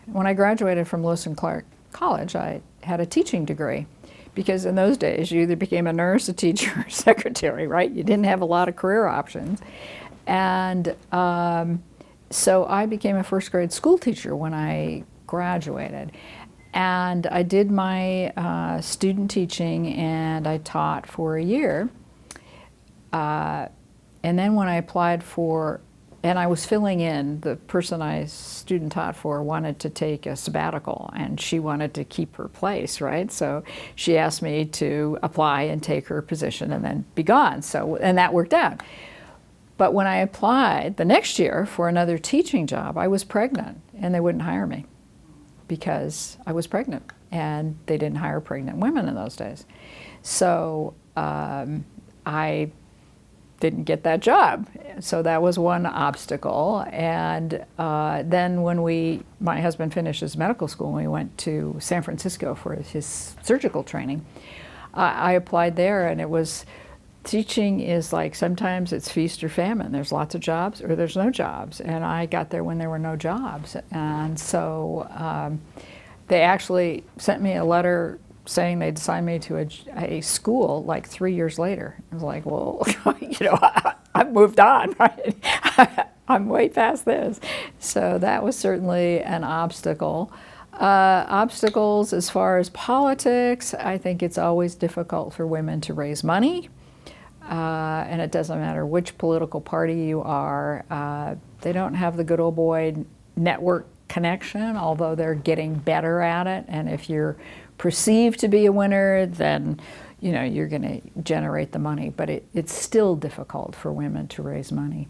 When I graduated from Lewis and Clark College, I had a teaching degree. Because in those days, you either became a nurse, a teacher, or a secretary, right? You didn't have a lot of career options. And so I became a first grade school teacher when I graduated. And I did my student teaching, and I taught for a year. And then when I applied for, and I was filling in, the person I student taught for wanted to take a sabbatical, and she wanted to keep her place, right? So she asked me to apply and take her position and then be gone. So, and that worked out. But when I applied the next year for another teaching job, I was pregnant, and they wouldn't hire me because I was pregnant, and they didn't hire pregnant women in those days. So I didn't get that job. So that was one obstacle. And then when my husband finished his medical school, and we went to San Francisco for his surgical training, I applied there, and it was, teaching is like, sometimes it's feast or famine. There's lots of jobs or there's no jobs. And I got there when there were no jobs. And so they actually sent me a letter saying they'd assigned me to a school like 3 years later. I was like, well, I've moved on, right? I'm way past this. So that was certainly an obstacle. Obstacles as far as politics, I think it's always difficult for women to raise money. And it doesn't matter which political party you are. They don't have the good old boy network connection, although they're getting better at it. And if you're perceived to be a winner, then you're going to generate the money. But it's still difficult for women to raise money.